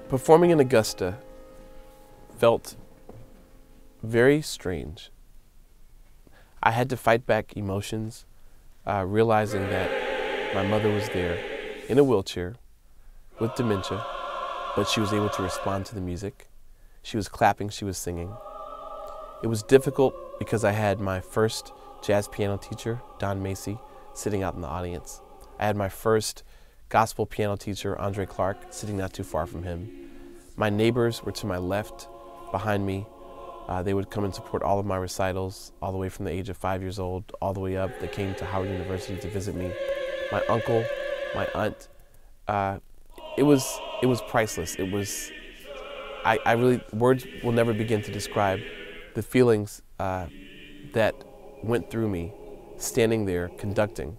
Performing in Augusta felt very strange. I had to fight back emotions, realizing that my mother was there in a wheelchair with dementia, but she was able to respond to the music. She was clapping, she was singing. It was difficult because I had my first jazz piano teacher, Don Macy, sitting out in the audience. I had my first gospel piano teacher, Andre Clark, sitting not too far from him. My neighbors were to my left, behind me. They would come and support all of my recitals, all the way from the age of 5 years old, all the way up. They came to Howard University to visit me. My uncle, my aunt, it was priceless. It was, I really, words will never begin to describe the feelings that went through me standing there conducting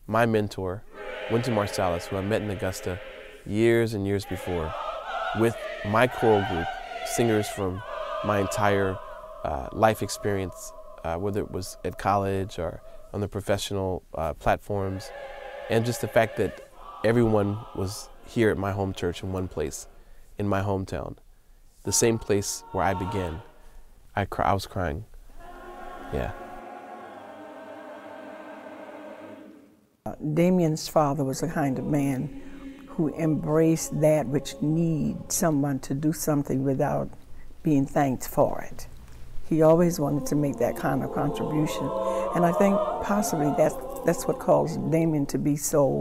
my mentor, Wynton Marsalis, who I met in Augusta years and years before, with my choral group, singers from my entire life experience, whether it was at college or on the professional platforms, and just the fact that everyone was here at my home church in one place, in my hometown, the same place where I began. I was crying, yeah. Damien's father was a kind of man who embraced that which needs someone to do something without being thanked for it. He always wanted to make that kind of contribution. And I think possibly that's what caused Damien to be so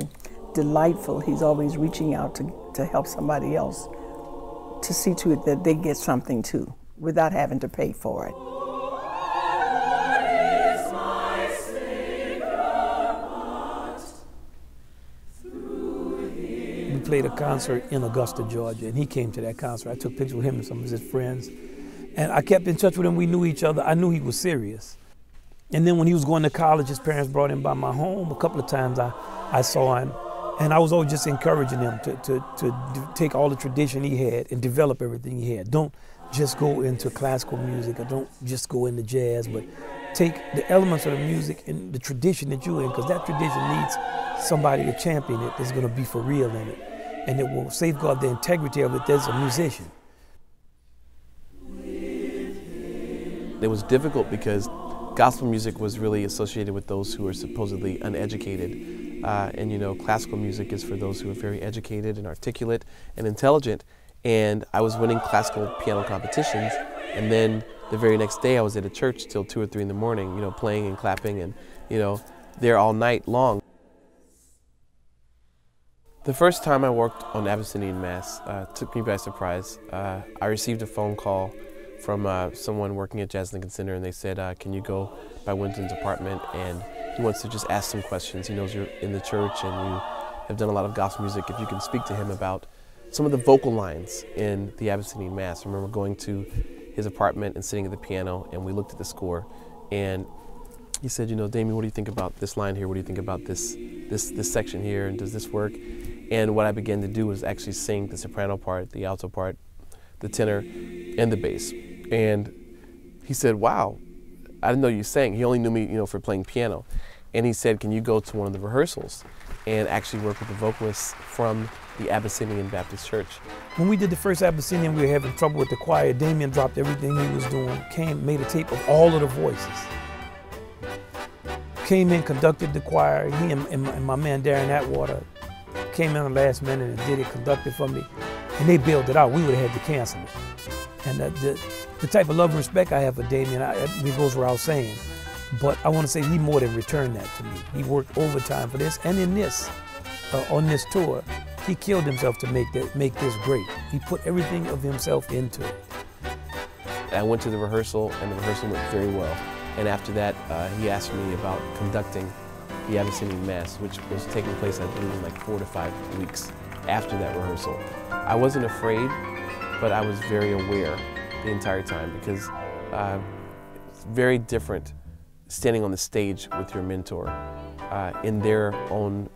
delightful. He's always reaching out to help somebody else, to see to it that they get something too, without having to pay for it. We played a concert in Augusta, Georgia, and he came to that concert. I took pictures with him and some of his friends, and I kept in touch with him. We knew each other. I knew he was serious. And then when he was going to college, his parents brought him by my home. A couple of times I saw him, and I was always just encouraging him to take all the tradition he had and develop everything he had. Don't just go into classical music, or don't just go into jazz, but take the elements of the music and the tradition that you're in, because that tradition needs somebody to champion it that's going to be for real in it, and it will safeguard the integrity of it as a musician. It was difficult because gospel music was really associated with those who are supposedly uneducated. And you know, classical music is for those who are very educated and articulate and intelligent. And I was winning classical piano competitions, and then the very next day I was at a church till 2 or 3 in the morning, you know, playing and clapping and, you know, there all night long. The first time I worked on Abyssinian Mass took me by surprise. I received a phone call from someone working at Jazz Lincoln Center, and they said, can you go by Wynton's apartment, and he wants to just ask some questions. He knows you're in the church and you have done a lot of gospel music. If you can speak to him about some of the vocal lines in the Abyssinian Mass. I remember going to his apartment and sitting at the piano, and we looked at the score, and he said, you know, Damien, what do you think about this line here? What do you think about this section here, and does this work? And what I began to do was actually sing the soprano part, the alto part, the tenor, and the bass. And he said, wow, I didn't know you sang. He only knew me, you know, for playing piano. And he said, can you go to one of the rehearsals and actually work with the vocalists from the Abyssinian Baptist Church? When we did the first Abyssinian, we were having trouble with the choir. Damien dropped everything he was doing, made a tape of all of the voices. Came in, conducted the choir. He and my man Darren Atwater came in at the last minute and did it, conducted for me. And they bailed it out. We would have had to cancel it. And the type of love and respect I have for Damien, it goes without saying. But I want to say he more than returned that to me. He worked overtime for this, and in this, on this tour, he killed himself to make this great. He put everything of himself into it. I went to the rehearsal, and the rehearsal went very well. And after that, he asked me about conducting the Abyssinian Mass, which was taking place, I believe, in like 4 to 5 weeks after that rehearsal. I wasn't afraid, but I was very aware the entire time, because it's very different standing on the stage with your mentor in their own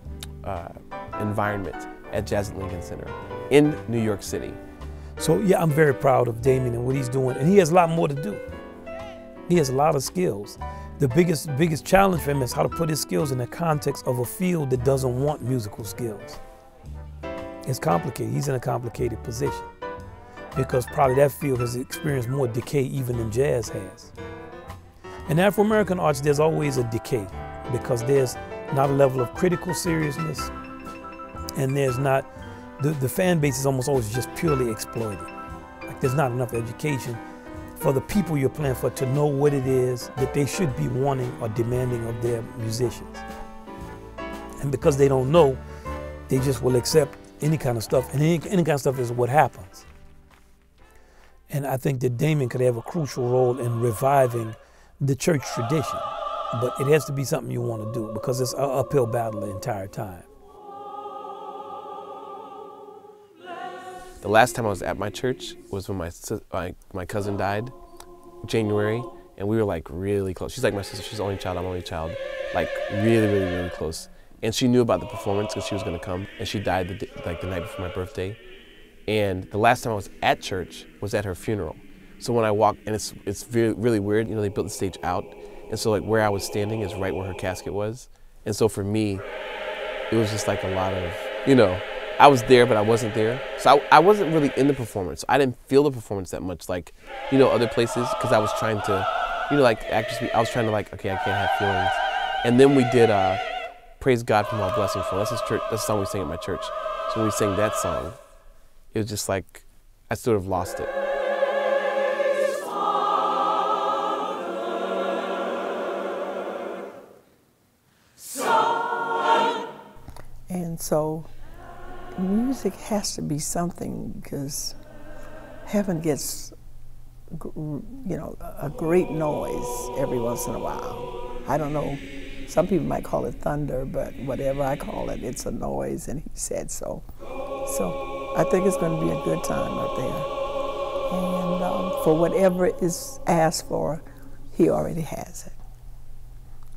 environment at Jazz Lincoln Center in New York City. So yeah, I'm very proud of Damien and what he's doing, and he has a lot more to do. He has a lot of skills. The biggest challenge for him is how to put his skills in the context of a field that doesn't want musical skills. It's complicated. He's in a complicated position. because probably that field has experienced more decay even than jazz has. In Afro-American arts, there's always a decay because there's not a level of critical seriousness, and there's not, the fan base is almost always just purely exploited. Like there's not enough education for the people you're playing for to know what it is that they should be wanting or demanding of their musicians. And because they don't know, they just will accept any kind of stuff, and any kind of stuff is what happens. And I think that Damien could have a crucial role in reviving the church tradition, but it has to be something you want to do because it's an uphill battle the entire time. The last time I was at my church was when my cousin died, January, and we were like really close. She's like my sister, she's the only child, I'm the only child, like really, really, really close. And she knew about the performance because she was gonna come, and she died the night before my birthday. And the last time I was at church was at her funeral. So when I walked, and it's really weird, you know, they built the stage out, and so like where I was standing is right where her casket was. And so for me, it was just like a lot of, you know, I was there, but I wasn't there. So I wasn't really in the performance. I didn't feel the performance that much, like, you know, other places, because I was trying to, you know, like actors, I was trying to like, okay, I can't have feelings. And then we did Praise God from All Blessings Flow. That's the song we sing at my church. So when we sang that song, it was just like, I sort of lost it. And so music has to be something, because heaven gets, you know, a great noise every once in a while. I don't know, some people might call it thunder, but whatever I call it, it's a noise, and he said so. So I think it's going to be a good time up there. And for whatever is asked for, he already has it.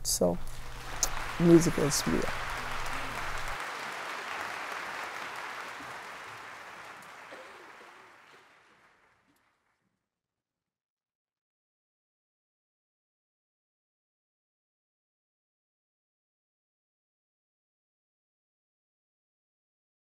So music is real.